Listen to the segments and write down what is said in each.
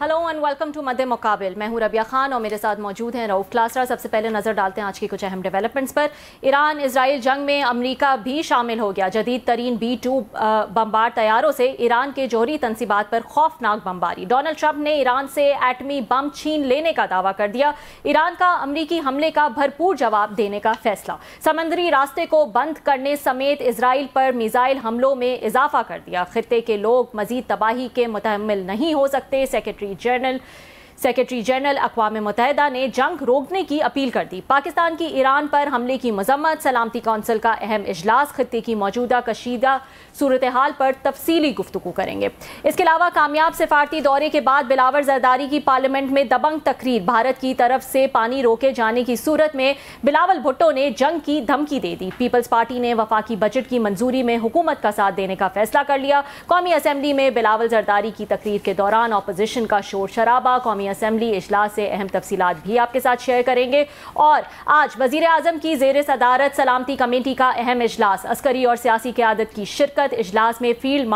Hello and welcome to मध्य मुकाबिल। मैं हूं रबिया खान और मेरे साथ मौजूद हैं रऊफ क्लासरा। सबसे पहले नजर डालते हैं आज की कुछ अहम डेवलपमेंट्स पर। ईरान इजराइल जंग में अमेरिका भी शामिल हो गया। जदीद तरीन B-2 बमबार तैयारों से ईरान के जौहरी तंसीबात पर खौफनाक बमबारी। डोनाल्ड ट्रंप ने ईरान से एटमी बम छीन लेने का दावा कर दिया। ईरान का अमेरिकी हमले का भरपूर जवाब देने का फैसला। समंदरी रास्ते को बंद करने समेत इजराइल पर मिसाइल हमलों में इजाफा कर दिया। खित्ते के लोग मजीद तबाही के मुतहम्मिल नहीं हो सकते। सेक्रेटरी जनरल अक़वाम मुत्तहिदा ने जंग रोकने की अपील कर दी। पाकिस्तान की ईरान पर हमले की मजम्मत। सलामती कौंसिल का अहम इजलास। खित्ते की मौजूदा कशीदा सूरत हाल पर तफसीली गुफ्तगू करेंगे। इसके अलावा कामयाब सिफारती दौरे के बाद बिलावल जरदारी की पार्लियामेंट में दबंग तकरीर। भारत की तरफ से पानी रोके जाने की सूरत में बिलावल भुट्टो ने जंग की धमकी दे दी। पीपल्स पार्टी ने वफाकी बजट की मंजूरी में हुकूमत का साथ देने का फैसला कर लिया। कौमी असम्बली में बिलावल जरदारी की तकरीर के दौरान अपोजिशन का शोर शराबा। कौमी असम्बली इजलास से अहम तफसीलात भी आपके साथ शेयर करेंगे। और आज वजीर आजम की जेर सदारत सलामती कमेटी का अहम इजलास। अस्करी और सियासी क़यादत की शिरकत। इजलास में फील्ड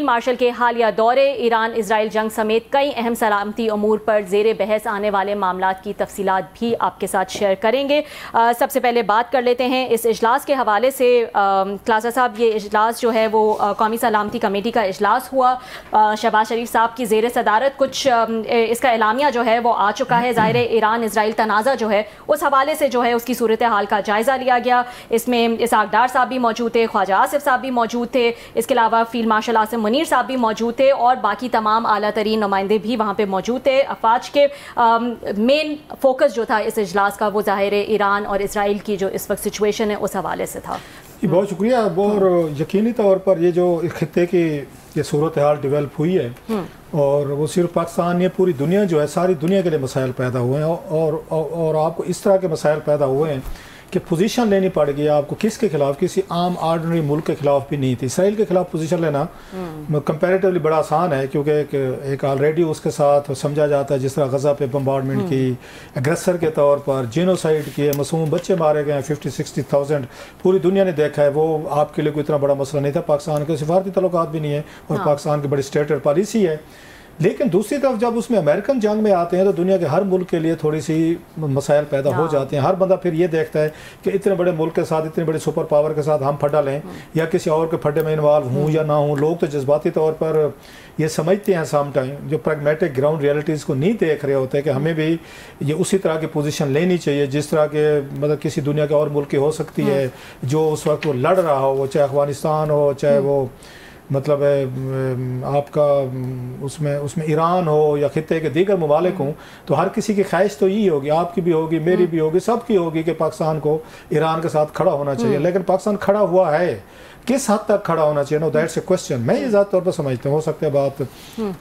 मार्शल के हालिया दौरे। ईरान इजराइल जंग समेत कई अहम सलामती अमूर पर जेर बहस आने वाले मामलात की तफसीलात भी आपके साथ शेयर करेंगे। सबसे पहले बात कर लेते हैं इस इजलास के हवाले से। क्लासा साहब, ये इजलास जो है वो कौमी सलामती कमेटी का इजलास हुआ। शहबाज शरीफ साहब की जेर सदारत कुछ इसका एलामिया जो है वो आ चुका है। ज़ाहिर है ईरान इजराइल तनाज़ा जो है उस हवाले से जो है उसकी सूरत हाल का जायज़ा लिया गया। इसमें इसाक डार साहब भी मौजूद थे, ख्वाजा आसिफ साहब भी मौजूद थे। इसके अलावा फील्ड मार्शल मुनीर साहब भी मौजूद थे और बाकी तमाम आला तरीन नुमाइंदे भी वहाँ पे मौजूद थे। अफवाज के मेन फोकस जो था इस इजलास का वो ज़ाहिर है ईरान और इजराइल की जो इस वक्त सिचुएशन है उस हवाले से था। बहुत शुक्रिया। और यकीनी तौर पर ये जो खित्ते की ये सूरत हाल डेवलप हुई है और वो सिर्फ पाकिस्तान ये पूरी दुनिया जो है सारी दुनिया के लिए मसाइल पैदा हुए हैं और आपको इस तरह के मसाइल पैदा हुए हैं कि पोजीशन लेनी पड़ गई आपको। किसके खिलाफ? किसी आम आर्डनरी मुल्क के खिलाफ भी नहीं थी। इसराइल के खिलाफ पोजीशन लेना कंपैरेटिवली बड़ा आसान है क्योंकि एक ऑलरेडी उसके साथ समझा जाता है जिस तरह गज़ा पे बम्बार्डमेंट की, एग्रेसर के तौर पर जेनोसाइड किए, मासूम बच्चे मारे गए 50-60,000 पूरी दुनिया ने देखा है। वो आपके लिए कोई इतना बड़ा मसला नहीं था। पाकिस्तान के सिफारती तल्लुकात भी नहीं है और पाकिस्तान की बड़ी स्टेटड पॉलिसी है। लेकिन दूसरी तरफ जब उसमें अमेरिकन जंग में आते हैं तो दुनिया के हर मुल्क के लिए थोड़ी सी मसाइल पैदा हो जाते हैं। हर बंदा फिर ये देखता है कि इतने बड़े मुल्क के साथ, इतने बड़े सुपर पावर के साथ हम फड्डा लें या किसी और के फड्डे में इन्वॉल्व हूँ या ना हूँ। लोग तो जज्बाती तौर पर ये समझते हैं सम टाइम, जो प्रैग्मेटिक ग्राउंड रियलिटीज़ को नहीं देख रहे होते कि हमें भी ये उसी तरह की पोजीशन लेनी चाहिए जिस तरह के मतलब किसी दुनिया के और मुल्क की हो सकती है जो उस वक्त वो लड़ रहा हो, वो चाहे अफगानिस्तान हो, चाहे वो मतलब आपका उसमें ईरान हो या खित्ते के दीगर ममालिक हों। तो हर किसी की ख्वाहिश तो यही होगी, आपकी भी होगी, मेरी भी होगी, सबकी होगी कि पाकिस्तान को ईरान के साथ खड़ा होना चाहिए। लेकिन पाकिस्तान खड़ा हुआ है, किस हद तक खड़ा होना चाहिए? No that's a question. मैं ये ज़्यादा तौर पर समझता हूँ, हो सकता है बात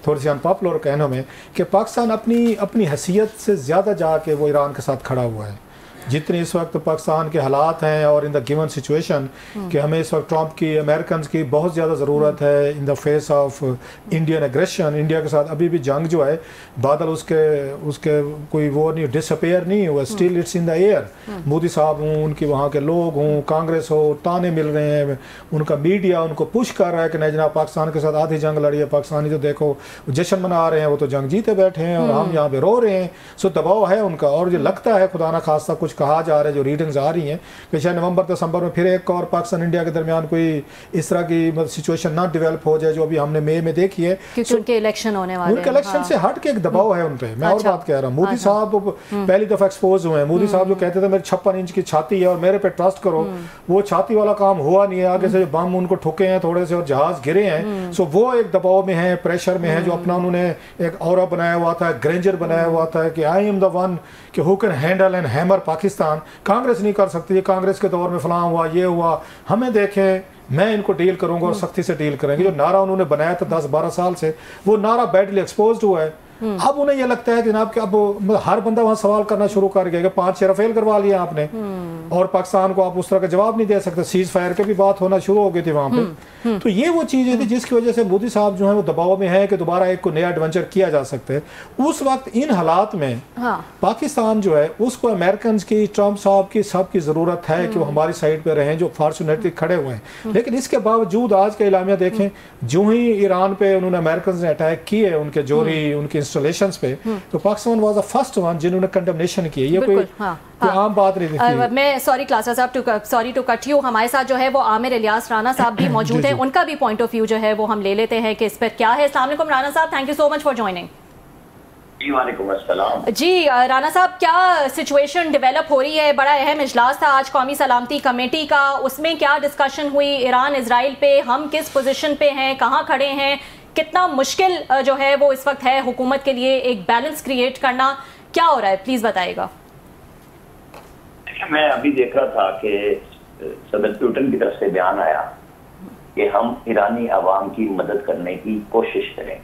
थोड़ी सी अनपॉपुलर कहने में, कि पाकिस्तान अपनी हैसियत से ज़्यादा जाके वो ईरान के साथ खड़ा हुआ है। जितनी इस वक्त पाकिस्तान के हालात हैं और इन द गिवन सिचुएशन कि हमें इस वक्त ट्रंप की, अमेरिकन की बहुत ज़्यादा ज़रूरत है in the face of Indian aggression. India के साथ अभी भी जंग जो है, बादल उसके कोई वो नहीं, डिसअपेयर नहीं हुआ, still it's in the air. Modi साहब हों, उनकी वहाँ के लोग हों, कांग्रेस हो, ताने मिल रहे हैं, उनका मीडिया उनको पुश कर रहा है कि नहीं जनाब पाकिस्तान के साथ आधी जंग लड़ी है। पाकिस्तानी तो देखो जश्न मना रहे हैं, वो तो जंग जीते बैठे हैं और हम यहाँ पे रो रहे हैं। सो दबाव है उनका। और जो लगता है खुदा ना खास्ता कुछ कहा जा रहा है, जो रीडिंग्स आ रही हैं कि शायद नवंबर-दिसंबर में फिर एक और पाकिस्तान इंडिया के दरमियान कोई इस तरह की सिचुएशन ना डेवलप हो जाए जो अभी हमने मई में देखी है, क्योंकि उनके इलेक्शन होने वाले हैं। उनके इलेक्शन से हट के एक दबाव है उन पे। मैं और बात कह रहा हूँ, मोदी साहब पहली दफा एक्सपोज हुए हैं। मोदी साहब जो कहते थे मेरे 56 इंच की छाती है और मेरे पे ट्रस्ट करो, वो छाती वाला काम हुआ नहीं है। आगे से जो बम उनको ठुके हैं थोड़े से और जहाज गिरे हैं। सो वो एक दबाव में है, प्रेशर में है, जो अपना उन्होंने एक ऑरा बनाया हुआ था, ग्रेंजर बनाया हुआ था कि आई एम द वन कि who can handle and hammer Pakistan. Congress नहीं कर सकती, कांग्रेस के दौर में फलां हुआ, ये हुआ, हमें देखें, मैं इनको डील करूंगा और सख्ती से डील करेंगे। जो नारा उन्होंने बनाया था 10-12 साल से, वो नारा बैडली एक्सपोज्ड हुआ है। अब उन्हें यह लगता है कि जनाब कि अब हर बंदा वहां सवाल करना शुरू कर गया कि 5-6 रफेल करवा लिया आपने, और पाकिस्तान को आप उस तरह का जवाब नहीं दे सकते। सीज फायर की भी बात होना शुरू हो गई थी वहाँ पे। तो ये वो चीज़ें थी जिसकी वजह से मोदी साहब जो है वो दबाव में है कि दोबारा एक को नया एडवेंचर किया जा सकता है। उस वक्त इन हालात में पाकिस्तान जो है उसको अमेरिकन की, ट्रंप साहब की, सबकी ज़रूरत है कि वो हमारी साइड पे रहें जो फॉर्चुनेटली खड़े हुए हैं। लेकिन इसके बावजूद आज के इलामिया देखें, जो ही ईरान पे उन्होंने अमेरिकन ने अटैक किए उनके जोरी उनके इंस्टॉलेशंस पे, तो Pakistan was the first one जिन्होंने कंडेमनेशन की। ये कोई आम बात नहीं थी। मैं सॉरी क्लासा साहब, सॉरी टू कट यू, हमारे साथ जो है वो आमिर इलियास राना साहब भी मौजूद हैं, उनका भी पॉइंट ऑफ व्यू जो है वो हम ले लेते हैं कि इस पर क्या है। अस्सलाम वालेकुम राना साहब, thank you so much for joining. जी राना साहब, क्या सिचुएशन डेवलप हो रही है? बड़ा अहम इजलास था आज कौमी सलामती कमेटी का, उसमें क्या डिस्कशन हुई ईरान इजराइल पे? हम किस पोजीशन पे हैं, कहाँ खड़े हैं, कितना मुश्किल जो है वो इस वक्त है हुकूमत के लिए एक बैलेंस क्रिएट करना, क्या हो रहा है प्लीज बताइएगा। मैं अभी देख रहा था कि सदर पुतिन की तरफ से बयान आया कि हम ईरानी अवाम की मदद करने की कोशिश करें।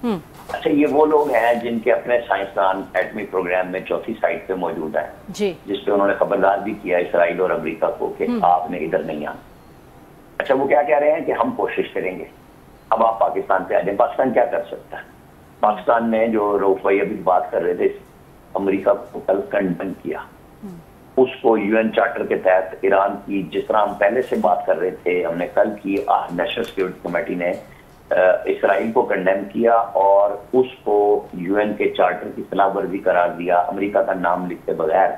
अच्छा, ये वो लोग हैं जिनके अपने साइंसदान एटमी प्रोग्राम में चौथी साइट पे मौजूद हैं, जिसपे उन्होंने खबरदार भी किया इसराइल और अमेरिका को कि आपने इधर नहीं आना। अच्छा, वो क्या कह रहे हैं कि हम कोशिश करेंगे। अब आप पाकिस्तान पे आ जाए, पाकिस्तान क्या कर सकता है? पाकिस्तान ने जो रऊफ भाई अभी बात कर रहे थे, अमेरिका को कल कंडेम किया, उसको यूएन चार्टर के तहत ईरान की, जिस तरह हम पहले से बात कर रहे थे, हमने कल की नेशनल सिक्योरिटी कमेटी ने इसराइल को कंडेम किया और उसको यूएन के चार्टर की खिलाफवर्जी करार दिया, अमेरिका का नाम लिखते बगैर,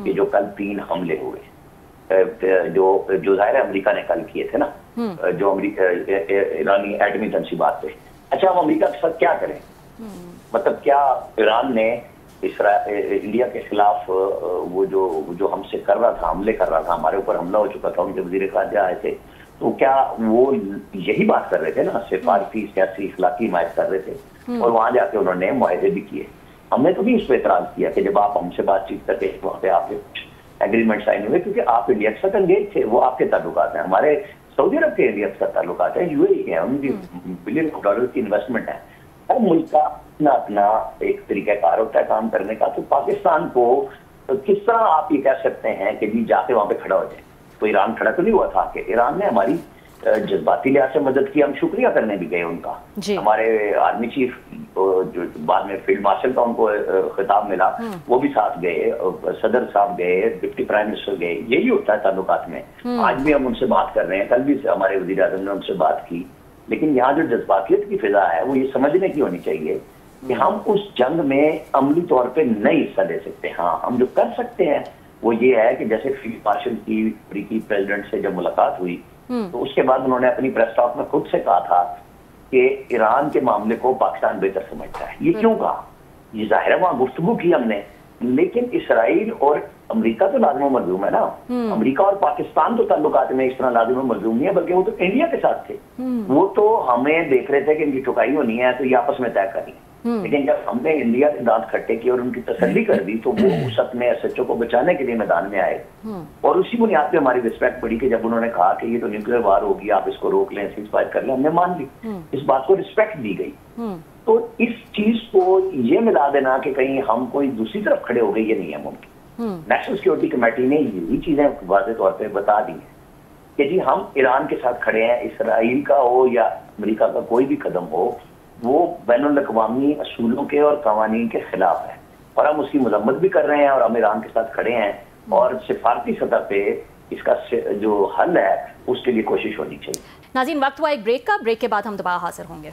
कि जो कल 3 हमले हुए जो जाहिर है अमेरिका ने कल किए थे ना, जो ईरानी एटमी तंसीबात पे। अच्छा, हम अमेरिका के साथ क्या करें? मतलब क्या ईरान ने इंडिया के खिलाफ वो जो हमसे कर रहा था, हमले कर रहा था, हमारे ऊपर हमला हो चुका था, उनके वजीर खारजा आए थे, तो क्या वो यही बात कर रहे थे ना, सिफारती सियासी इखलाकी हिमायत कर रहे थे, और वहां जाके उन्होंने मुआहदे भी किए। हमने तो भी इस पर एतराज किया कि जब आप हमसे बातचीत करते वहाँ पे आपके कुछ एग्रीमेंट साइन हुए, क्योंकि आप इंडिया के साथ एंगेज थे, वो आपके ताल्लुकात हैं, हमारे सऊदी अरब के इंडिया के साथ ताल्लुकात है, यूएई के हैं, उनकी बिलियन डॉलर की इन्वेस्टमेंट है। हर मुल्क का अपना अपना एक तरीकाकार होता है काम करने का। तो पाकिस्तान को किस तरह आप ये कह सकते हैं कि जी जाके वहां पे खड़ा हो जाए? तो ईरान खड़ा तो नहीं हुआ था कि ईरान ने हमारी जज्बाती लिहाज से मदद की, हम शुक्रिया करने भी गए उनका। हमारे आर्मी चीफ जो बाद में फील्ड मार्शल का उनको खिताब मिला, वो भी साथ गए, सदर साहब गए, डिप्टी प्राइम मिनिस्टर गए। यही होता है ताल्लुकात में। आज भी हम उनसे बात कर रहे हैं, कल भी हमारे वजीर आज़म ने उनसे बात की। लेकिन यहाँ जो जज्बातियत की फिजा है वो ये समझने की होनी चाहिए कि हम उस जंग में अमली तौर पे नहीं हिस्सा ले सकते। हाँ, हम जो कर सकते हैं वो ये है कि जैसे फील्ड मार्शल की अमेरिकी प्रेसिडेंट से जब मुलाकात हुई तो उसके बाद उन्होंने अपनी प्रेस टॉक में खुद से कहा था कि ईरान के मामले को पाकिस्तान बेहतर समझता है। ये क्यों कहा? ये जाहिर है वहां गुफ्तगू की हमने, लेकिन इसराइल और अमेरिका तो लाजिम मलजूम है ना। अमेरिका और पाकिस्तान तो ताल्लुकात में इस तरह लाजिम मलजूम नहीं है, बल्कि वो तो इंडिया के साथ थे। वो तो हमें देख रहे थे कि इनकी ठुकाई होनी है तो ये आपस में तय करें। लेकिन जब हमने इंडिया के दांत खट्टे किए और उनकी तसल्ली कर दी तो वो उस अपने एसएचओ को बचाने के लिए मैदान में आए। और उसी बुनियाद पे हमारी रिस्पेक्ट बढ़ी कि जब उन्होंने कहा कि ये तो न्यूक्लियर वार होगी, आप इसको रोक लें, सीज फायर कर लें, हमने मान ली, इस बात को रिस्पेक्ट दी गई। तो इस चीज को ये मिला देना कि कहीं हम कोई दूसरी तरफ खड़े हो गए, ये नहीं है मुमकिन। नेशनल सिक्योरिटी कमेटी ने यही चीजें वाज़ेह तौर पर बता दी है कि जी हम ईरान के साथ खड़े हैं। इसराइल का हो या अमेरिका का कोई भी कदम हो, वो बैनुल अक़वामी असूलों के और कवानीन के खिलाफ है, और हम उसकी मजम्मत भी कर रहे हैं और हम ईरान के साथ खड़े हैं। और सिफारती सतह पे इसका जो हल है उसके लिए कोशिश होनी चाहिए। नाज़रीन, वक्त हुआ एक ब्रेक का, ब्रेक के बाद हम दोबारा हाजिर होंगे।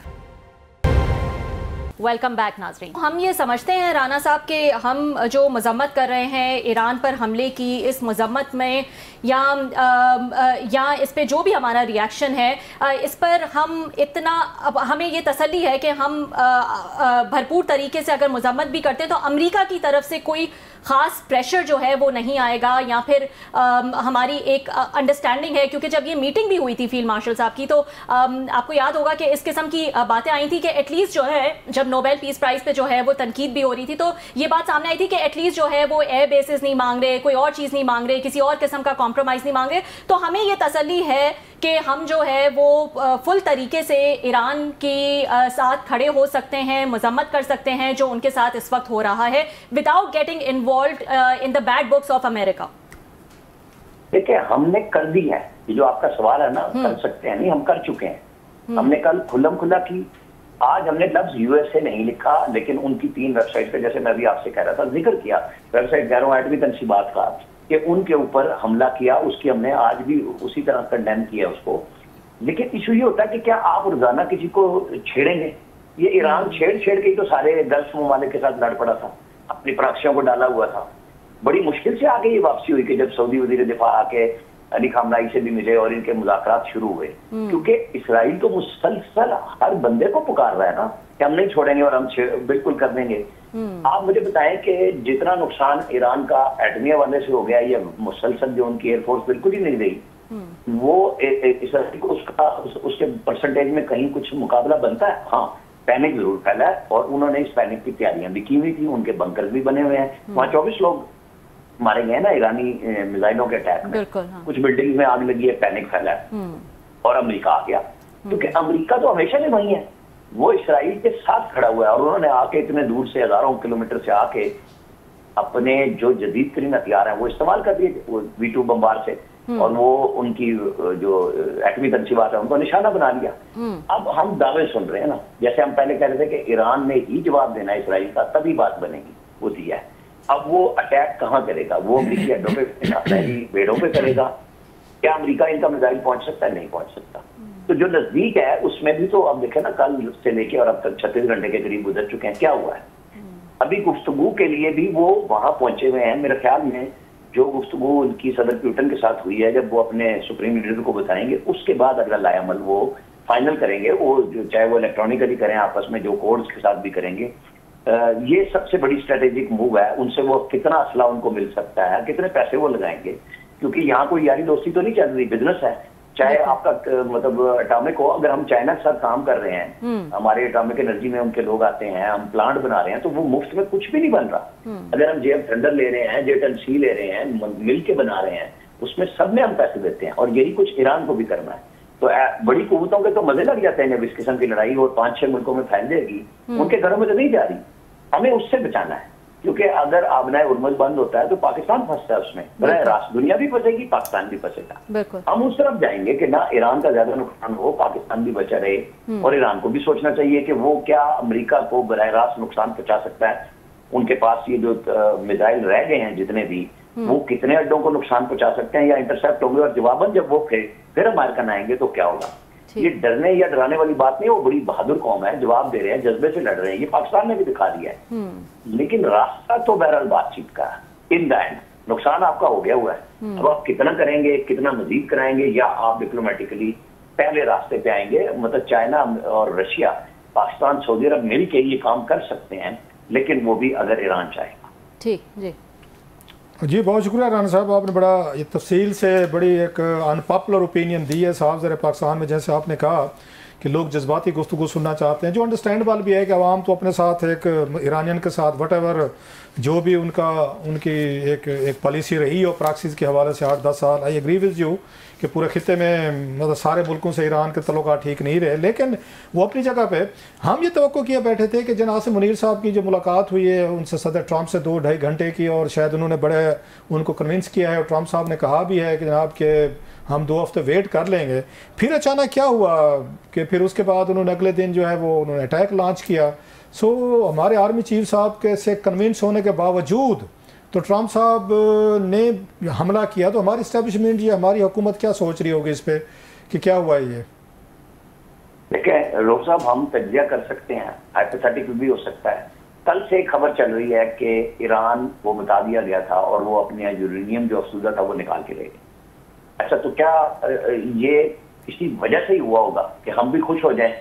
वेलकम बैक नाज़रीन। हम ये समझते हैं राना साहब के हम जो मजम्मत कर रहे हैं ईरान पर हमले की, इस मजम्मत में या इस पे जो भी हमारा रिएक्शन है, इस पर हम इतना, अब हमें ये तसल्ली है कि हम भरपूर तरीके से अगर मजम्मत भी करते हैं तो अमेरिका की तरफ से कोई ख़ास प्रेशर जो है वो नहीं आएगा, या फिर हमारी एक अंडरस्टैंडिंग है। क्योंकि जब ये मीटिंग भी हुई थी फील्ड मार्शल साहब की, तो आपको याद होगा कि इस किस्म की बातें आई थी कि एटलीस्ट जो है, जब नोबेल पीस प्राइज पे जो है वो तनकीद भी हो रही थी, तो ये बात सामने आई थी कि एटलीस्ट जो है वो एयर बेसिस नहीं मांग रहे, कोई और चीज़ नहीं मांग रहे, किसी और किस्म का कॉम्प्रोमाइज़ नहीं मांग रहे। तो हमें ये तसल्ली है कि हम जो है वो फुल तरीके से ईरान के साथ खड़े हो सकते हैं, मजम्मत कर सकते हैं जो उनके साथ इस वक्त हो रहा है, without getting involve in the bad books of America. देखिए हमने कर दी है, ये जो आपका सवाल है ना, कर सकते हैं नहीं, हम कर चुके हैं। हमने कल खुल्लम खुल्ला की, आज हमने लफ्ज यूएसए नहीं लिखा, लेकिन उनकी 3 वेबसाइट पे, जैसे मैं भी आपसे कह रहा था, जिक्र किया वेबसाइट गैरों एटमी तनसीबात का, कि उनके ऊपर हमला किया, उसकी हमने आज भी उसी तरह कंडेम किया उसको। लेकिन इशू ये होता है कि क्या आप रोजाना किसी को छेड़ेंगे? ये ईरान छेड़ छेड़ के ही तो सारे गल्फ ममालिक के साथ लड़ पड़ा था, अपनी प्रॉक्सियों को डाला हुआ था। बड़ी मुश्किल से आगे ये वापसी हुई कि जब सऊदी वजीर दिफा आके अली खामनाई से भी मिले और इनके मुज़ाकरात शुरू हुए, क्योंकि इसराइल तो मुसलसल हर बंदे को पुकार रहा है ना कि हम नहीं छोड़ेंगे और हम बिल्कुल कर देंगे। आप मुझे बताएं कि जितना नुकसान ईरान का एटमी हवाले से हो गया, ये मुसलसल जो उनकी एयरफोर्स बिल्कुल ही नहीं रही, वो इसराइल को उसके परसेंटेज में कहीं कुछ मुकाबला बनता है? हाँ, पैनिक जरूर फैला है और उन्होंने इस पैनिक की तैयारियां भी की हुई थी, उनके बंकर भी बने हुए हैं। वहां 24 लोग मारे गए ना ईरानी मिसाइलों के अटैक में। हाँ। कुछ बिल्डिंग में आग लगी है, पैनिक फैला है और अमेरिका आ गया, क्योंकि अमेरिका तो हमेशा से वही है, वो इसराइल के साथ खड़ा हुआ है और उन्होंने आके इतने दूर से हजारों किलोमीटर से आके अपने जो जदीद तरीन हथियार हैं वो इस्तेमाल कर दिए, V2 बम्बार से, और वो उनकी जो एटमी तनसीबात है उनको निशाना बना लिया। अब हम दावे सुन रहे हैं ना, जैसे हम पहले कह रहे थे कि ईरान ने ही जवाब देना है इसराइल का, तभी बात बनेगी, वो दिया है। अब वो अटैक कहाँ करेगा? वो अमरीकी अड्डों पे करेगा, बेड़ों पे करेगा? क्या अमेरिका इनका मिसाइल पहुंच सकता है? नहीं पहुंच सकता। तो जो नजदीक है उसमें भी तो अब देखे ना, कल से लेके और अब तक 36 घंटे के करीब गुजर चुके हैं, क्या हुआ है? अभी गुफ्तगू के लिए भी वो वहां पहुंचे हुए हैं। मेरे ख्याल में जो गुफ्तगू उनकी सदर प्यूटन के साथ हुई है, जब वो अपने सुप्रीम लीडर को बताएंगे, उसके बाद अगला लाएमल वो फाइनल करेंगे, वो जो चाहे वो इलेक्ट्रॉनिकली करें आपस में, जो कोड्स के साथ भी करेंगे। ये सबसे बड़ी स्ट्रेटेजिक मूव है। उनसे वो कितना असला उनको मिल सकता है, कितने पैसे वो लगाएंगे, क्योंकि यहाँ कोई यारी दोस्ती तो नहीं चल रही, बिजनेस है। चाहे आपका मतलब एटॉमिक हो, अगर हम चाइना के साथ काम कर रहे हैं, हमारे एटॉमिक एनर्जी में उनके लोग आते हैं, हम प्लांट बना रहे हैं, तो वो मुफ्त में कुछ भी नहीं बन रहा। अगर हम जेएम थंडर ले रहे हैं, JTNC ले रहे हैं, मिल के बना रहे हैं, उसमें सब में हम पैसे देते हैं, और यही कुछ ईरान को भी करना है। तो बड़ी कुव्वतों के तो मजे लग जाते हैं जब इस किस्म की लड़ाई और 5-6 मुल्कों में फैल जाएगी, उनके घरों में तो नहीं जा रही। हमें उससे बचाना है, क्योंकि अगर आबनाए उर्मुज बंद होता है तो पाकिस्तान फंसता है उसमें, बराह रास्त दुनिया भी फंसेगी, पाकिस्तान भी फंसेगा। हम उस तरफ जाएंगे कि ना ईरान का ज्यादा नुकसान हो, पाकिस्तान भी बचा रहे, और ईरान को भी सोचना चाहिए कि वो क्या अमेरिका को बराह रास्त नुकसान पहुंचा सकता है। उनके पास ये जो मिसाइल रह गए हैं जितने भी, वो कितने अड्डों को नुकसान पहुंचा सकते हैं या इंटरसेप्ट होंगे, और जवाबन जब वो फिर अमेरिकन आएंगे तो क्या होगा। ये डरने या डराने वाली बात नहीं, वो बड़ी बहादुर कौम है, जवाब दे रहे हैं, जज्बे से लड़ रहे हैं, ये पाकिस्तान ने भी दिखा दिया है। लेकिन रास्ता तो बहरहाल बातचीत का, इन द एंड नुकसान आपका हो गया हुआ है। अब आप कितना करेंगे, कितना मजीद कराएंगे, या आप डिप्लोमेटिकली पहले रास्ते पे आएंगे। मतलब चाइना और रशिया, पाकिस्तान, सऊदी अरब मिल के ये काम कर सकते हैं, लेकिन वो भी अगर ईरान चाहेगा। ठीक जी जी, बहुत शुक्रिया राना साहब, आपने बड़ा ये तफसील से बड़ी एक अनपॉपुलर ओपिनियन दी है। साहब ज़रा पाकिस्तान में जैसे आपने कहा कि लोग जज्बाती गुफ्तगू सुनना चाहते हैं, जो अंडरस्टैंडेबल भी है कि आवाम तो अपने साथ एक ईरानियन के साथ वट जो भी उनकी एक पॉलिसी रही और प्रैक्टिस के हवाले से 8-10 साल, आई एग्री विद यू कि पूरे खिते में मतलब सारे मुल्कों से ईरान के तल्लुकात ठीक नहीं रहे। लेकिन वो अपनी जगह पे, हम ये तवक्को किए बैठे थे कि जनाब मुनीर साहब की जो मुलाकात हुई है उनसे सदर ट्रंप से 2-2.5 घंटे की, और शायद उन्होंने बड़े उनको कन्विंस किया है, और ट्रंप साहब ने कहा भी है कि जनाब के हम 2 हफ्ते वेट कर लेंगे। फिर अचानक क्या हुआ कि फिर उसके बाद उन्होंने अगले दिन जो है वो उन्होंने अटैक लॉन्च किया। सो हमारे आर्मी चीफ साहब के से कन्विंस होने के बावजूद तो ट्रंप साहब ने हमला किया। तो हमारी इस्टेब्लिशमेंट या हमारी हुकूमत क्या सोच रही होगी इस पे कि क्या हुआ ये? देखिए लोग साहब, हम तजिया कर सकते हैं, हाइपोथेटिकल भी हो सकता है। कल से खबर चल रही है कि ईरान को बता दिया गया था और वो अपने यूरेनियम जो अफसूदा था वो निकाल के ले गए। अच्छा, तो क्या ये इसी वजह से ही हुआ होगा कि हम भी खुश हो जाएं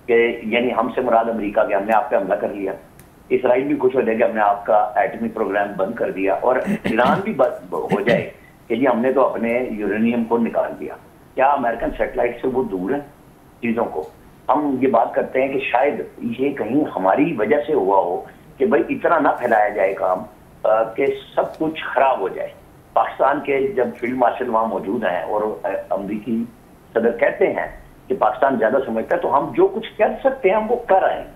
कि यानी हमसे मुराद अमेरिका के, हमने आप पे हमला कर लिया, इसराइल भी खुश हो जाए कि हमने आपका एटमी प्रोग्राम बंद कर दिया, और ईरान भी हो जाए कि जी हमने तो अपने यूरेनियम को निकाल दिया। क्या अमेरिकन सैटेलाइट से वो दूर है चीजों को? हम ये बात करते हैं कि शायद ये कहीं हमारी वजह से हुआ हो कि भाई इतना ना फैलाया जाए काम कि सब कुछ खराब हो जाए। पाकिस्तान के जब फील्ड मार्शल वहां मौजूद हैं और अमरीकी सदर कहते हैं कि पाकिस्तान ज्यादा समझता है, तो हम जो कुछ कर सकते हैं हम वो कर रहे हैं।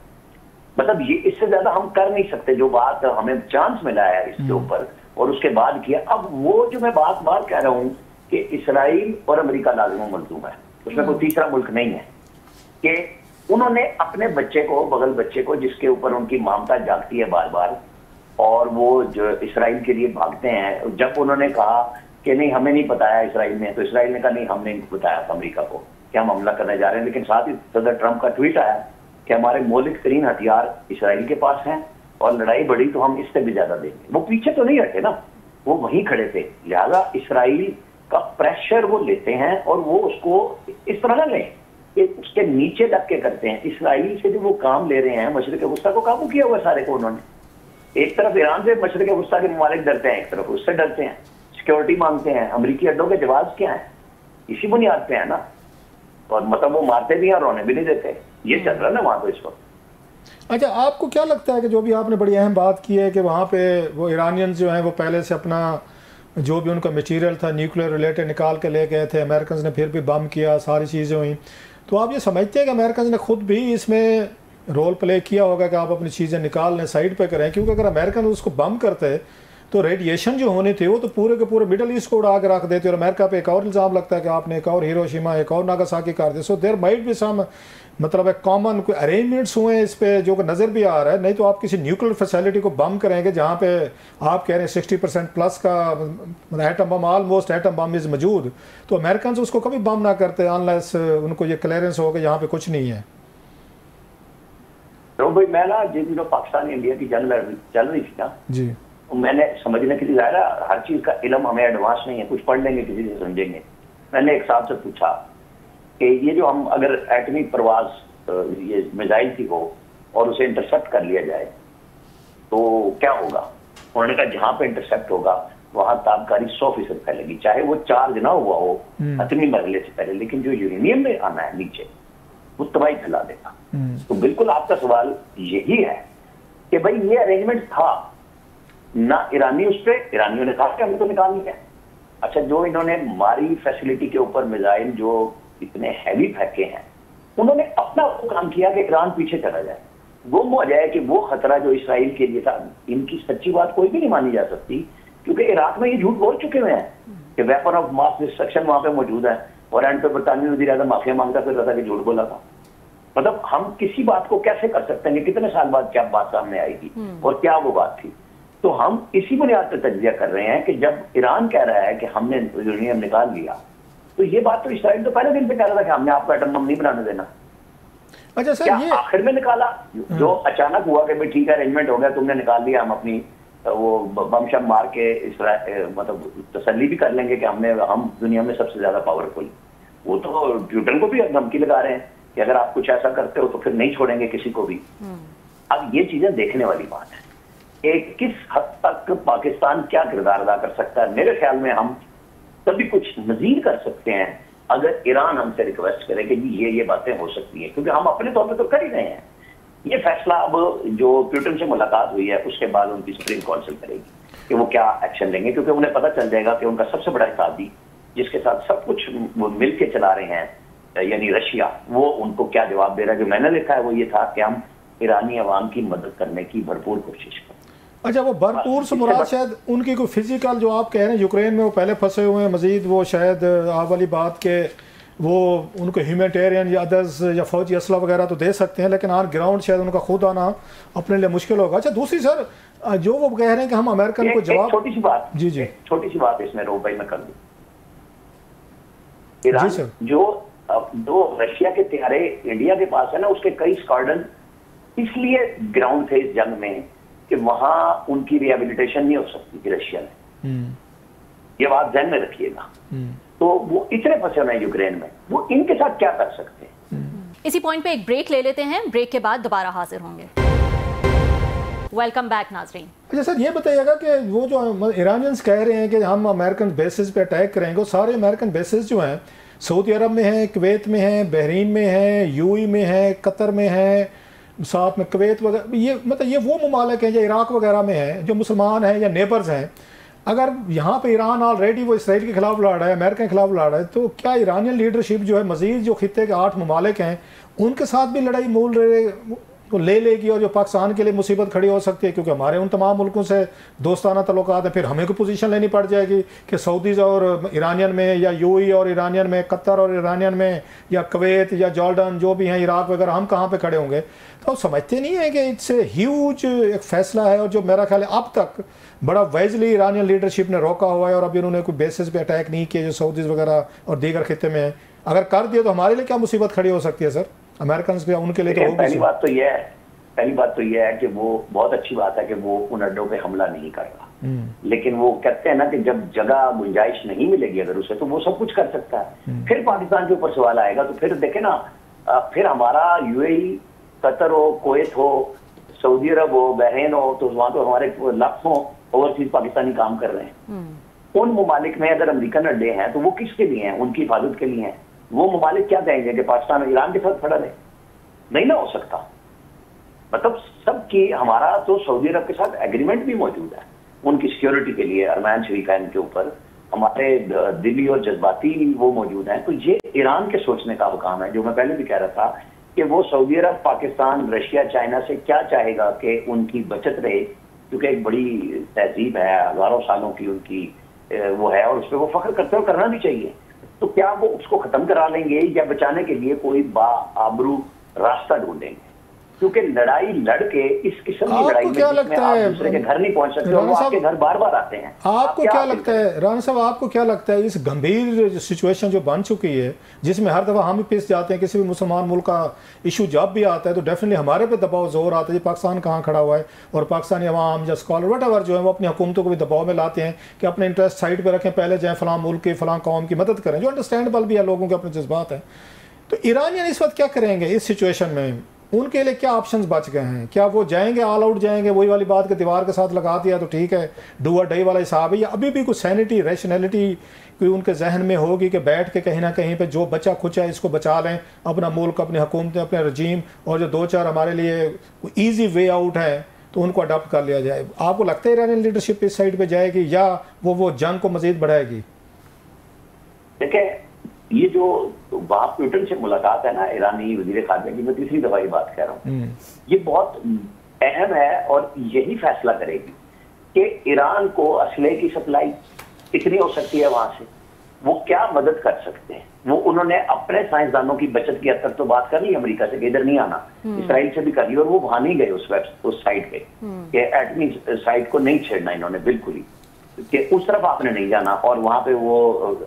मतलब ये इससे ज्यादा हम कर नहीं सकते। जो बात हमें चांस मिला है इसके ऊपर और उसके बाद किया। अब वो जो मैं बार बार कह रहा हूँ कि इसराइल और अमेरिका लाजिम मलजूम है, उसमें कोई तीसरा मुल्क नहीं है, कि उन्होंने अपने बच्चे को, बगल बच्चे को जिसके ऊपर उनकी ममता जागती है बार बार, और वो जो इसराइल के लिए भागते हैं, जब उन्होंने कहा कि नहीं हमें नहीं बताया इसराइल ने, तो इसराइल ने कहा नहीं हमने इनको बताया था अमेरिका को कि हम हमला करने जा रहे हैं। लेकिन साथ ही सदर ट्रंप का ट्वीट आया कि हमारे मौलिक तरीन हथियार इसराइल के पास हैं और लड़ाई बढ़ी तो हम इससे भी ज्यादा देंगे। वो पीछे तो नहीं हटे ना, वो वहीं खड़े थे। लिहाजा इसराइल का प्रेशर वो लेते हैं और वो उसको इस तरह ना लें कि उसके नीचे लग के करते हैं। इसराइल से जो वो काम ले रहे हैं, मशरिक वस्ता को काबू किया हुआ सारे को उन्होंने। एक तरफ ईरान से मशरिक वस्ता के ममालिक डरते हैं, एक तरफ उससे डरते हैं, सिक्योरिटी मांगते हैं। अमरीकी अड्डों के जवाब क्या है? इसी बुनियाद पे है ना। और मतलब वो मारते भी हैं और रोने भी नहीं देते। ये चल रहा है ना वहां तो इस वक्त। अच्छा, आपको क्या लगता है कि जो भी आपने बड़ी अहम बात की है कि वहाँ पे वो ईरानियंस जो हैं वो पहले से अपना जो भी उनका मटेरियल था न्यूक्लियर रिलेटेड निकाल के ले गए थे, अमेरिकन ने फिर भी बम किया, सारी चीज़ें हुई, तो आप ये समझते हैं कि अमेरिकन ने खुद भी इसमें रोल प्ले किया होगा कि आप अपनी चीज़ें निकाल लें, साइड पे करें? क्योंकि अगर अमेरिकन उसको बम करते तो रेडिएशन जो होनी थी वो तो पूरे के पूरे मिडल ईस्ट को उड़ा के रख देते। और अमेरिका पे एक और इल्ज़ाम लगता है कि आपने एक और हिरोशिमा, एक और नागासाकी कर दिया। सो देयर माइट भी सम मतलब एक कॉमन कोई अरेंजमेंट्स हुए हैं इस पे जो नज़र भी आ रहा है। नहीं तो आप किसी न्यूक्लियर फैसिलिटी को बम करेंगे जहाँ पे आप कह रहे हैं 60% प्लस का atom bomb, almost atom bomb is मौजूद, तो अमेरिकन उसको कभी बम ना करते अनलेस उनको ये क्लियरेंस हो कि यहाँ पे कुछ नहीं है। तो भाई मैं ना जिन दिनों पाकिस्तान इंडिया की जंग चल रही थी ना जी, मैंने समझने के लिए ज़ाहिर हर चीज़ का इल्म हमें एडवांस नहीं है, कुछ पढ़ लेंगे किसी से समझेंगे। मैंने एक साहब से पूछा कि ये जो हम अगर एटमी प्रवास ये मिसाइल थी वो और उसे इंटरसेप्ट कर लिया जाए तो क्या होगा? उन्होंने कहा जहां पे इंटरसेप्ट होगा वहां ताबकारी 100% फैलेगी, चाहे वो चार्ज ना हुआ हो एटमी मरहले से पहले, लेकिन जो यूरेनियम में आना है नीचे वो तबाही फैला देगा। तो बिल्कुल आपका सवाल यही है कि भाई ये अरेंजमेंट था ना, ईरानी उस पर ईरानियों ने कहा कि हमने तो निकाल लिया। अच्छा, जो इन्होंने मारी फैसिलिटी के ऊपर मिसाइल जो इतने हैवी फेंके हैं, उन्होंने अपना वो काम किया कि ईरान पीछे चला जाए, गुम हो जाए कि वो खतरा जो इसराइल के लिए था। इनकी सच्ची बात कोई भी नहीं मानी जा सकती क्योंकि इराक में ये झूठ बोल चुके हुए हैं कि वेपन ऑफ मास डिस्ट्रक्शन वहां पे मौजूद है और एंड पे बरतानवी वज़ीर आज़म माफिया मांगता फिर रहा था कि झूठ बोला था। मतलब हम किसी बात को कैसे कर सकते हैं? कितने साल बाद क्या बात सामने आएगी और क्या वो बात थी? तो हम इसी बुनियाद पर तज्जिया कर रहे हैं कि जब ईरान कह रहा है कि हमने यूरेनियम निकाल लिया, तो ये बात तो इसराइल तो पहले दिन पे कह रहा था कि हमने आपको एटम बम नहीं बनाने देना। अच्छा सर, क्या ये आखिर में निकाला? जो अचानक हुआ कि भाई ठीक है अरेंजमेंट हो गया, तुमने निकाल लिया, हम अपनी वो बम शम मार के मतलब तसल्ली भी कर लेंगे कि हम दुनिया में सबसे ज्यादा पावरफुल। वो तो ट्विटर को भी धमकी लगा रहे हैं कि अगर आप कुछ ऐसा करते हो तो फिर नहीं छोड़ेंगे किसी को भी। अब ये चीजें देखने वाली बात है कि किस हद तक पाकिस्तान क्या किरदार अदा कर सकता है। मेरे ख्याल में हम तभी कुछ मजीद कर सकते हैं अगर ईरान हमसे रिक्वेस्ट करे कि जी ये बातें हो सकती हैं, क्योंकि हम अपने तौर पे तो कर ही रहे हैं। ये फैसला अब जो प्यूटन से मुलाकात हुई है उसके बाद उनकी सुप्रीम काउंसिल करेगी कि वो क्या एक्शन लेंगे, क्योंकि उन्हें पता चल जाएगा कि उनका सबसे बड़ा इत्तेहादी जिसके साथ सब कुछ वो मिल के चला रहे हैं यानी रशिया, वो उनको क्या जवाब दे रहा है। जो मैंने लिखा है वो ये था कि हम ईरानी अवाम की मदद करने की भरपूर कोशिश करें। अच्छा, वो भरपूर से मुराद शायद उनकी कोई फिजिकल जो आप कह रहे हैं यूक्रेन में वो पहले फंसे हुए हैं, मजीद वो शायद आप वाली बात के वो उनको ह्यूमैनिटेरियन या अदर्स या फौजी असला वगैरह तो दे सकते हैं, लेकिन ऑन ग्राउंड शायद उनका खुद आना अपने लिए मुश्किल होगा। अच्छा, दूसरी सर जो वो कह रहे हैं कि हम अमेरिकन को जवाब, छोटी सी बात, जी छोटी सी बात इसमें रो भाई मैं कर दूं। ईरान जो रशिया के त्यारे इंडिया के पास है ना, उसके कई स्क्वाड्रन इसलिए ग्राउंड थे इस जंग में कि वहां उनकी रिहेबिलिटेशन नहीं हो सकती थी रशिया में। ये बात ध्यान में रखिएगा। तो वो इतने फंसे हुए हैं यूक्रेन में, वो इनके साथ क्या कर सकते हैं? इसी पॉइंट पे एक ब्रेक ले लेते हैं, ब्रेक के बाद दोबारा हाजिर होंगे। वेलकम बैक नाजरीन। अच्छा सर, ये बताइएगा कि वो जो ईरानियंस कह रहे हैं कि हम अमेरिकन बेसिस पे अटैक करेंगे, वो सारे अमेरिकन बेसिस जो हैं सऊदी अरब में हैं, कुवैत में हैं, बहरीन में हैं, यूएई में हैं, कतर में हैं, साथ में कुवैत वगैरह, ये मतलब ये वो ममालिक हैं या इराक वगैरह में हैं जो मुसलमान हैं या नेबर्स हैं। अगर यहाँ पे ईरान ऑलरेडी वो इसराइल के खिलाफ लड़ रहा है, अमेरिका के खिलाफ लड़ रहा है, तो क्या ईरानियन लीडरशिप जो है मजीद जो खित्ते के 8 ममालिक हैं उनके साथ भी लड़ाई मोल रहे तो ले लेगी और जो पाकिस्तान के लिए मुसीबत खड़ी हो सकती है, क्योंकि हमारे उन तमाम मुल्कों से दोस्ताना तल्लुकात हैं, फिर हमें को पोजीशन लेनी पड़ जाएगी कि सऊदीज़ और ईरानियन में, या यूएई और ईरानियन में, कतर और ईरानियन में, या कुवैत या जॉर्डन जो भी हैं, इराक वगैरह, हम कहाँ पे खड़े होंगे। तो समझते नहीं है कि इट्स ए ह्यूज एक फ़ैसला है, और जो मेरा ख्याल है अब तक बड़ा वाइजली ईरानियन लीडरशिप ने रोका हुआ है, और अभी उन्होंने कोई बेसिस पे अटैक नहीं किया जो सऊदीज़ वगैरह और दीगर खिते में है। अगर कर दिया तो हमारे लिए क्या मुसीबत खड़ी हो सकती है सर, अमेरिकन के, उनके लिए तो होगी। पहली बात तो यह है कि वो बहुत अच्छी बात है कि वो उन अड्डों पे हमला नहीं कर रहा, लेकिन वो कहते हैं ना कि जब जगह गुंजाइश नहीं मिलेगी अगर उसे, तो वो सब कुछ कर सकता है। फिर पाकिस्तान के ऊपर सवाल आएगा, तो फिर देखे ना, फिर हमारा यूएई, कतर हो, कुवैत हो, सऊदी अरब हो, बहरीन हो, तो वहां तो हमारे लाखों ओवरसीज पाकिस्तानी काम कर रहे हैं। उन ममालिक में अगर अमेरिकन अड्डे हैं तो वो किसके लिए हैं? उनकी हिफाजत के लिए हैं। वो ममालिक क्या कहेंगे कि पाकिस्तान ईरान के साथ खड़ा रहे? नहीं ना हो सकता। मतलब सबकी, हमारा तो सऊदी अरब के साथ एग्रीमेंट भी मौजूद है उनकी सिक्योरिटी के लिए, अरमान शरीका इनके ऊपर, हमारे दिली और जज्बाती वो मौजूद हैं। तो ये ईरान के सोचने का काम है, जो मैं पहले भी कह रहा था कि वो सऊदी अरब, पाकिस्तान, रशिया, चाइना से क्या चाहेगा कि उनकी बचत रहे, क्योंकि एक बड़ी तहजीब है, हजारों सालों की उनकी वो है, और उस पर वो फख्र करते हैं और करना भी चाहिए। तो क्या वो उसको खत्म करा लेंगे या बचाने के लिए कोई बाआबरू रास्ता ढूंढेंगे? क्योंकि लड़ाई लड़के, इस किस्म की लड़ाई में क्या लगता आप है, दूसरे के घर नहीं पहुंच सकते, वो आपके घर बार बार आते हैं। आपको क्या लगता है राना साहब, आपको क्या लगता है इस गंभीर सिचुएशन जो बन चुकी है, जिसमें हर दफ़ा हम ही पिस जाते हैं, किसी भी मुसलमान मुल्क का इशू जब भी आता है तो डेफिनेटली हमारे पे दबाव जोर आता है, पाकिस्तान कहाँ खड़ा हुआ है, और पाकिस्तानी अवाम या स्कॉलर वट जो है वो अपनी हुकूमतों को भी दबाव में लाते हैं कि अपने इंटरेस्ट साइड पर रखें, पहले जाएँ फलां मुल्क की, फलां कौम की मदद करें, जो अंडरस्टैंडेबल भी है, लोगों के अपने जज्बात हैं। तो ईरानियन इस वक्त क्या करेंगे इस सिचुएशन में? उनके लिए क्या ऑप्शंस बच गए हैं? क्या वो जाएंगे, ऑल आउट जाएंगे, वही वाली बात के दीवार के साथ लगा दिया तो ठीक है, डू और डे वाला हिसाब है, या अभी भी कुछ सैनिटी, रैशनैलिटी कोई उनके जहन में होगी कि बैठ के कहीं ना कहीं पे जो बचा खुचा है इसको बचा लें, अपना मुल्क, अपनी हुकूमतें, अपने रजीम, और जो दो चार हमारे लिए ईजी वे आउट है तो उनको अडॉप्ट कर लिया जाए? आपको लगता है ईरानियन लीडरशिप इस साइड पर जाएगी या वो जंग को मजीद बढ़ाएगी? देखिए, ये जो वहां प्यूटन से मुलाकात है ना ईरानी वजीर खारजा की, मैं तीसरी दफा ये बात कह रहा हूँ, ये बहुत अहम है, और यही फैसला करेगी कि ईरान को असले की सप्लाई कितनी हो सकती है, वहां से वो क्या मदद कर सकते हैं। वो उन्होंने अपने साइंसदानों की बचत की हद तक तो बात कर ली अमेरिका से कि इधर नहीं आना, इसराइल से भी कर ली, और वो वहां नहीं गए उस साइड पे कि एटमी साइड को नहीं छेड़ना इन्होंने बिल्कुल ही, कि उस तरफ आपने नहीं जाना। और वहां पे वो,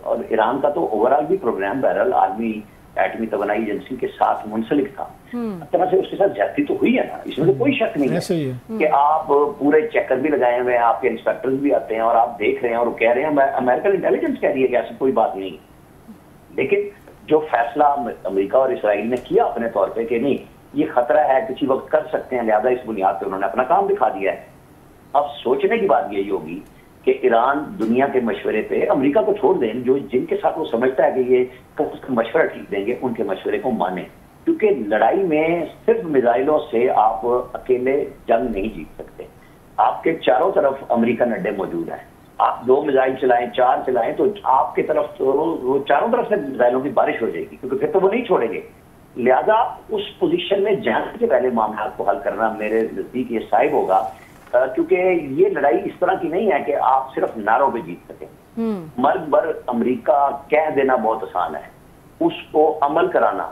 और ईरान का तो ओवरऑल भी प्रोग्राम बहरहाल आर्मी एटमी तवानाई एजेंसी के साथ मुंसलिक था, तरह से उसके साथ ज्यादती तो हुई है ना, इसमें तो कोई शक नहीं है कि आप पूरे चेकर भी लगाए हुए हैं, आपके इंस्पेक्टर्स भी आते हैं और आप देख रहे हैं और कह रहे हैं, अमेरिकन इंटेलिजेंस कह रही है कि ऐसी कोई बात नहीं। लेकिन जो फैसला अमेरिका और इसराइल ने किया अपने तौर पर कि नहीं, ये खतरा है, किसी वक्त कर सकते हैं, लिहाजा इस बुनियाद पर उन्होंने अपना काम दिखा दिया है। अब सोचने की बात यही होगी कि ईरान दुनिया के मशवरे पे, अमेरिका को छोड़ दें, जो जिनके साथ वो समझता है कि ये मशवरा ठीक देंगे, उनके मशवरे को माने, क्योंकि लड़ाई में सिर्फ मिसाइलों से आप अकेले जंग नहीं जीत सकते। आपके चारों तरफ अमेरिकन अड्डे मौजूद हैं, आप 2 मिसाइल चलाएं, 4 चलाएं, तो आपके तरफ तो वो चारों तरफ से मिसाइलों की बारिश हो जाएगी, क्योंकि फिर तो वो नहीं छोड़ेंगे। लिहाजा उस पोजीशन में जाने से पहले मामला को हल करना मेरे नजदीक ये साहिब होगा, क्योंकि ये लड़ाई इस तरह की नहीं है कि आप सिर्फ नारों पे जीत सकें। मर्द बर अमेरिका कह देना बहुत आसान है, उसको अमल कराना,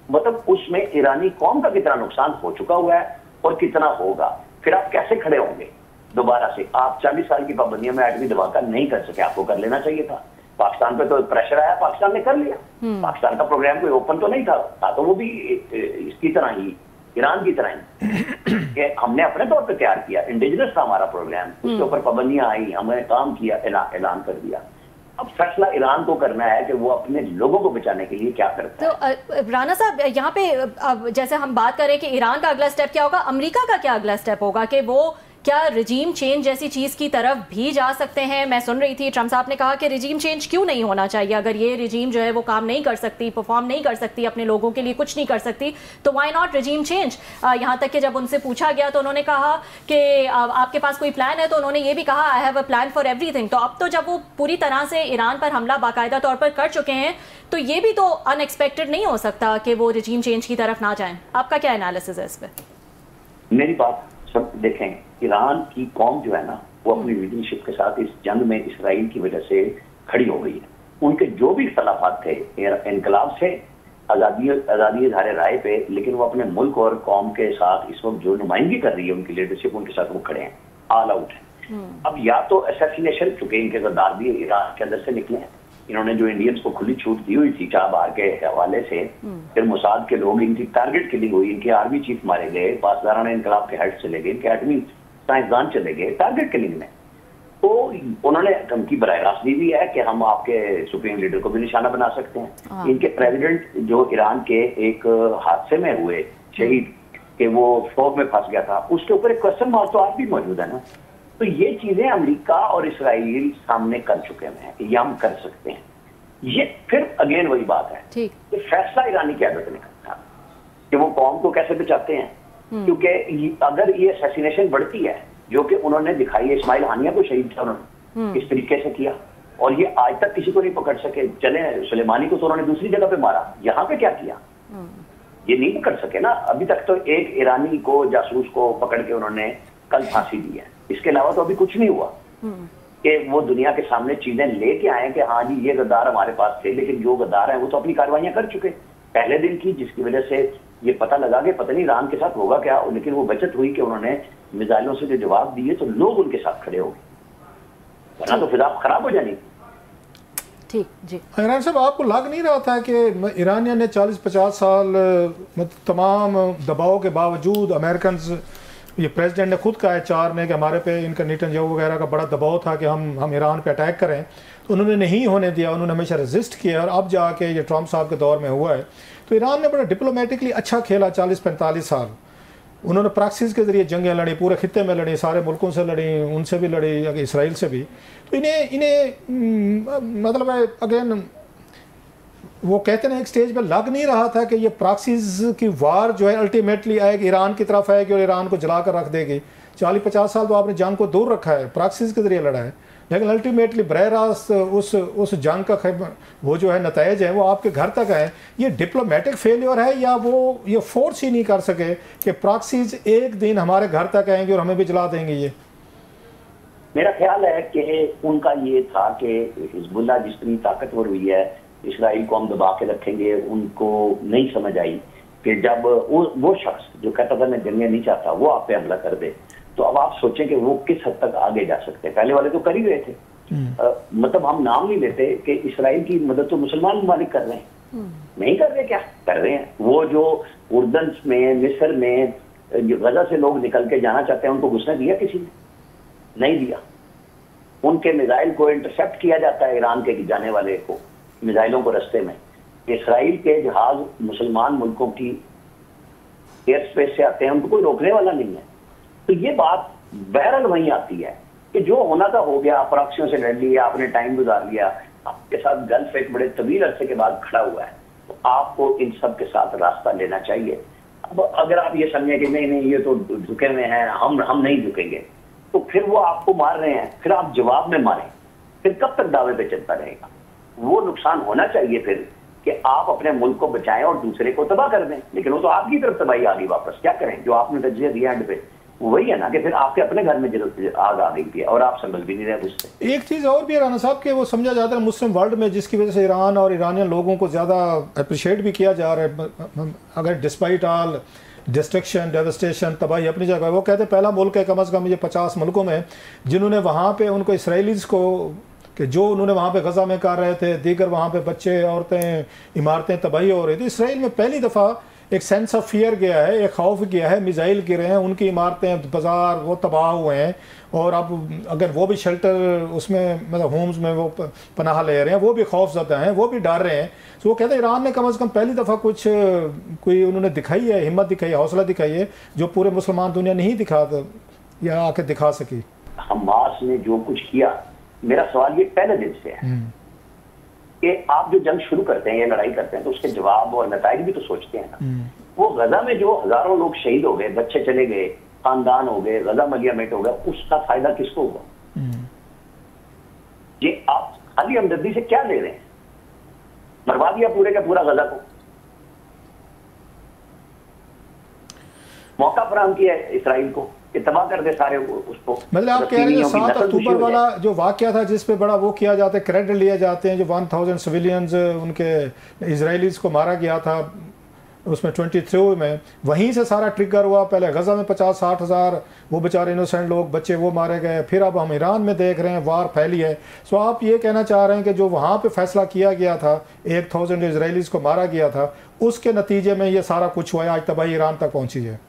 मतलब उसमें ईरानी कौम का कितना नुकसान हो चुका हुआ है और कितना होगा, फिर आप कैसे खड़े होंगे दोबारा से। आप 40 साल की पाबंदियों में एटमी धमाका नहीं कर सके, आपको कर लेना चाहिए था। पाकिस्तान पे तो प्रेशर आया, पाकिस्तान ने कर लिया। पाकिस्तान का प्रोग्राम कोई ओपन तो नहीं था, तो वो भी इसकी तरह ही, ईरान की तरह ही, कि हमने अपने तौर पे तैयार किया, इंडिजिनस था हमारा प्रोग्राम, उसके ऊपर पाबंदियां आई, हमने काम किया, ऐलान कर दिया। अब फैसला ईरान को करना है कि वो अपने लोगों को बचाने के लिए क्या करता है। तो राना साहब, यहाँ पे जैसे हम बात करें कि ईरान का अगला स्टेप क्या होगा, अमेरिका का क्या अगला स्टेप होगा, कि वो क्या रिजीम चेंज जैसी चीज़ की तरफ भी जा सकते हैं? मैं सुन रही थी ट्रम्प साहब ने कहा कि रिजीम चेंज क्यों नहीं होना चाहिए, अगर ये रिजीम जो है वो काम नहीं कर सकती, परफॉर्म नहीं कर सकती, अपने लोगों के लिए कुछ नहीं कर सकती, तो व्हाई नॉट रिजीम चेंज। यहाँ तक कि जब उनसे पूछा गया तो उन्होंने कहा कि आपके पास कोई प्लान है, तो उन्होंने ये भी कहा I have a plan for everything. तो अब तो जब वो पूरी तरह से ईरान पर हमला बाकायदा तौर पर कर चुके हैं, तो ये भी तो अनएक्सपेक्टेड नहीं हो सकता कि वो रिजीम चेंज की तरफ ना जाएं। आपका क्या एनालिसिस है इस पर? मेरी बात सब देखें, ईरान की कौम जो है ना, वो अपनी लीडरशिप के साथ इस जंग में इसराइल की वजह से खड़ी हो गई है। उनके जो भी इख्तलाफात थे, इनकलाब से आज़ादी इज़हार राय पे, लेकिन वो अपने मुल्क और कौम के साथ इस वक्त जो नुमाइंदगी कर रही है उनकी लीडरशिप, उनके साथ वो खड़े हैं, ऑल आउट है। अब या तो असैसिनेशन, चूंकि इनके गद्दार भी ईरान के अंदर से निकले हैं, इन्होंने जो इंडियंस को खुली छूट दी हुई थी चाबहार के हवाले से, फिर मुसाद के लोग, इनकी टारगेट किलिंग हुई, इनके आर्मी चीफ मारे गए, पासदाराना इनकलाब के हेड चले गए, इनके एटमी साइंसदान चले गए टारगेट किलिंग में। तो उन्होंने धमकी बराह रास्त दी हुई है कि हम आपके सुप्रीम लीडर को भी निशाना बना सकते हैं। इनके प्रेसिडेंट जो ईरान के एक हादसे में हुए शहीद, कि वो फौज में फंस गया था, उसके ऊपर एक क्वेश्चन मार्क तो आज भी मौजूद है ना। तो ये चीजें अमेरिका और इसराइल सामने कर चुके हैं कि ये हम कर सकते हैं। ये फिर अगेन वही बात है कि फैसला ईरानी क्यादत ने करना कि वो कौम को कैसे बचाते हैं, क्योंकि अगर ये असैसिनेशन बढ़ती है, जो कि उन्होंने दिखाई है, इस्माइल हानिया को शहीद किया उन्होंने इस तरीके से किया, और ये आज तक किसी को नहीं पकड़ सके। चले सुलेमानी को तो उन्होंने दूसरी जगह पे मारा, यहाँ पे क्या किया ये नहीं पकड़ सके ना। अभी तक तो एक ईरानी को, जासूस को पकड़ के उन्होंने कल फांसी दी है, इसके अलावा तो अभी कुछ नहीं हुआ कि वो दुनिया के सामने चीजें लेके आए कि हाँ जी ये गद्दार हमारे पास थे, लेकिन जो गद्दार हैं वो तो अपनी कार्रवाइयां कर चुके पहले दिन की, जिसकी वजह से ये पता लगा कि पता नहीं ईरान के साथ होगा क्या, लेकिन वो बचत हुई कि उन्होंने मिसाइलों से जो जवाब दिए तो लोग उनके साथ खड़े हो गए, वरना तो फिजा खराब हो जानी। ठीक जी। ईरान साहब, आपको लग नहीं रहा था कि ईरानियन ने 40-50 साल तमाम दबाव के बावजूद, अमेरिकन ये प्रेसिडेंट ने खुद कहा है 4 में कि हमारे पे इनका नेतन्याहू वगैरह का बड़ा दबाव था कि हम ईरान पे अटैक करें, तो उन्होंने नहीं होने दिया, उन्होंने हमेशा रेजिस्ट किया, और अब जाके ये ट्रम्प साहब के दौर में हुआ है। तो ईरान ने बड़ा डिप्लोमेटिकली अच्छा खेला 40-45 साल। उन्होंने प्रॉक्सीज के जरिए जंगें लड़ी, पूरे खित्ते में लड़ी, सारे मुल्कों से लड़ी, उनसे भी लड़ी, इसराइल से भी। तो इन्हें मतलब अगेन वो कहते हैं एक स्टेज पे लग नहीं रहा था कि ये प्रॉक्सीज की वार जो है अल्टीमेटली आएगी, ईरान की तरफ आएगी और ईरान को जला कर रख देगी। 40-50 साल तो आपने जंग को दूर रखा है, प्रॉक्सीज के जरिए लड़ा है, लेकिन अल्टीमेटली बरह रास्त उस जंग का वो जो है नतीजे हैं वो आपके घर तक आए। ये डिप्लोमेटिक फेलियर है या वो ये फोर्स ही नहीं कर सके कि प्रॉक्सीज एक दिन हमारे घर तक आएंगे और हमें भी जला देंगे? ये मेरा ख्याल है कि उनका ये था कि हिजबुल्लाह जितनी ताकतवर हुई है, इसराइल को हम दबा के रखेंगे, उनको नहीं समझ आई कि जब वो शख्स जो कहता था मैं जंगें नहीं चाहता वो आप पे हमला कर दे, तो अब आप सोचें कि वो किस हद तक आगे जा सकते हैं। पहले वाले तो कर ही रहे थे, मतलब हम नाम नहीं लेते कि इसराइल की मदद तो मुसलमान ममालिक कर रहे हैं, नहीं कर रहे, क्या कर रहे हैं। वो जो उर्दन में, मिस्र में गजा से लोग निकल के जाना चाहते हैं, उनको घुसने दिया किसी ने? नहीं दिया। उनके मिसाइल को इंटरसेप्ट किया जाता है, ईरान के जाने वाले को मिसाइलों को रास्ते में। इसराइल के जहाज मुसलमान मुल्कों की एयर स्पेस से आते हैं, उनको कोई रोकने वाला नहीं है। तो ये बात बहरहाल वहीं आती है कि जो होना था हो गया, प्रॉक्सियों से लड़ लिया, आपने टाइम गुजार लिया, आपके साथ गल्फ एक बड़े तवील अरसे के बाद खड़ा हुआ है, तो आपको इन सब के साथ रास्ता लेना चाहिए। अब अगर आप ये समझें कि नहीं नहीं ये तो झुके हुए हैं, हम नहीं झुकेंगे, तो फिर वो आपको मार रहे हैं, फिर आप जवाब में मारें, फिर कब तक दावे पे चलता रहेगा? वो नुकसान होना चाहिए फिर कि आप अपने मुल्क को बचाएं और दूसरे को तबाह कर दें, लेकिन वो तो आपकी तरफ तबाही आ गई वापस। क्या करें? जो आपने तजज़िया दिया एंड पे वही है ना कि फिर आपके अपने घर में आग आ गई थी और आप संभल भी नहीं रहे उससे। एक चीज़ और भी है राना साहब कि वो समझा जाता है मुस्लिम वर्ल्ड में, जिसकी वजह से ईरान और ईरानियन लोगों को ज़्यादा अप्रिशिएट भी किया जा रहा है, अगर डिस्पाइट ऑल डिस्ट्रक्शन, डेवस्टेशन, तबाही अपनी जगह। वो कहते हैं पहला मुल्क है कम अज़ कम ये 50 मुल्कों में जिन्होंने वहाँ पे उनको इसराइलीज़ को कि जो उन्होंने वहाँ पे गज़ा में कर रहे थे, दीगर वहाँ पे बच्चे, औरतें, इमारतें तबाही हो रही थी। इसराइल में पहली दफ़ा एक सेंस ऑफ फियर गया है, एक खौफ गया है, मिसाइल गिरे हैं, उनकी इमारतें, बाज़ार वो तबाह हुए हैं, और अब अगर वो भी शेल्टर उसमें मतलब होम्स में वो पनाह ले रहे हैं, वो भी खौफज़दा हैं, वो भी डर रहे हैं। तो वो कहते हैं ईरान ने कम अज़ कम पहली दफ़ा कोई उन्होंने दिखाई है, हिम्मत दिखाई है, हौसला दिखाई है, जो पूरे मुसलमान दुनिया नहीं दिखा या आके दिखा सकी। हमास ने जो कुछ किया, मेरा सवाल ये पहले दिन से है कि आप जो जंग शुरू करते हैं या लड़ाई करते हैं तो उसके जवाब और नताइज भी तो सोचते हैं ना। वो गजा में जो हजारों लोग शहीद हो गए, बच्चे चले गए, खानदान हो गए, गजा मलियामेट हो गया, उसका फायदा किसको हुआ? ये आप खाली हमदर्दी से क्या ले रहे हैं? मरवा दिया पूरे का पूरा गजा को। मौका फराहम किया है इसराइल को कि तबाह कर दे सारे उसको। मतलब आप कह रहे हैं 7 अक्टूबर वाला जो वाकया था जिस पे बड़ा वो किया जाता है, क्रेडिट लिए जाते हैं, जो 1000 सिविलियंस उनके इजरायलीज को मारा गया था उसमें 23 में, वहीं से सारा ट्रिगर हुआ। पहले गजा में 50-60 हज़ार वो बेचारे इनोसेंट लोग बच्चे वो मारे गए, फिर अब हम ईरान में देख रहे हैं वार फैली है। सो आप ये कहना चाह रहे हैं कि जो वहाँ पे फैसला किया गया था 1000 इजरायलीज को मारा गया था, उसके नतीजे में ये सारा कुछ हुआ है, आज तबाही ईरान तक पहुंची है।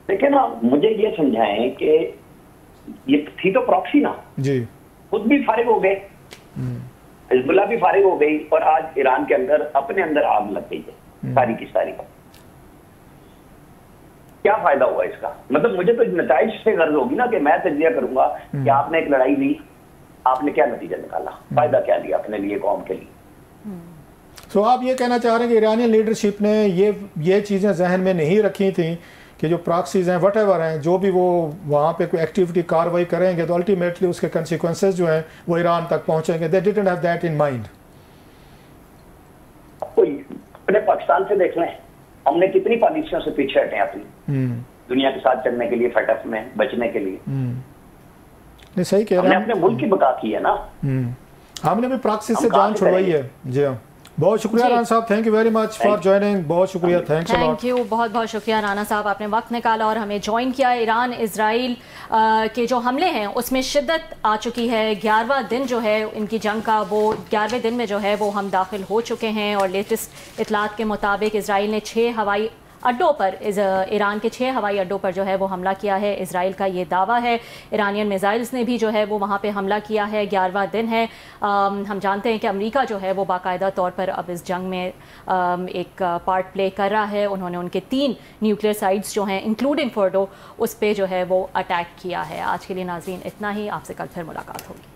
देखिए ना, मुझे ये समझाएं कि ये थी तो प्रॉक्सी ना जी, खुद भी फारिग हो गए, हिजबुल्लाह भी फारिग हो गई, और आज ईरान के अंदर अपने अंदर आग लग गई है सारी की सारी। क्या फायदा हुआ इसका? मतलब मुझे तो नताइज से गर्ज होगी ना कि मैं तजिया करूंगा कि आपने एक लड़ाई ली, आपने क्या नतीजा निकाला, फायदा क्या लिया अपने लिए, कौम के लिए। तो आप ये कहना चाह रहे हैं कि ईरानी लीडरशिप ने ये चीज़ें जहन में नहीं रखी थी कि जो प्रॉक्सीज हैं वट एवर हैं, जो भी वो वहाँ पे कोई एक्टिविटी कार्रवाई करेंगे तो अल्टीमेटली उसके कंसिक्वेंसेस जो हैं वो ईरान तक पहुँचेंगे। They didn't have that in mind. कोई अपने पाकिस्तान से देख लें, हमने कितनी पॉलिसियों से पीछे हटे अपनी दुनिया के साथ चलने के लिए, फटक में बचने के लिए। नहीं, सही कह रहे हैं, हमने अपने मुल्क की बका की है ना, हमने भी प्रॉक्सी से जान छुड़वाई है। जी हाँ, बहुत शुक्रिया राना साहब, thank you very much for joining. बहुत शुक्रिया, थैंक यू, बहुत बहुत शुक्रिया राना साहब, आपने वक्त निकाला और हमें ज्वाइन किया। ईरान इजराइल के जो हमले हैं उसमें शिद्दत आ चुकी है। 11वां दिन जो है इनकी जंग का, वो 11वें दिन में जो है वो हम दाखिल हो चुके हैं, और लेटेस्ट इतलात के मुताबिक इजराइल ने 6 हवाई अड्डों पर, ईरान के 6 हवाई अड्डों पर जो है वो हमला किया है। इजराइल का ये दावा है। ईरानियन मिसाइल्स ने भी जो है वो वहाँ पे हमला किया है। 11वां दिन है। हम जानते हैं कि अमेरिका जो है वो बाकायदा तौर पर अब इस जंग में एक पार्ट प्ले कर रहा है। उन्होंने उनके 3 न्यूक्लियर साइट्स जो हैं इंक्लूडिंग फोर्डो, उस पर जो है वो अटैक किया है। आज के लिए नाज़रीन इतना ही, आपसे कल फिर मुलाकात होगी।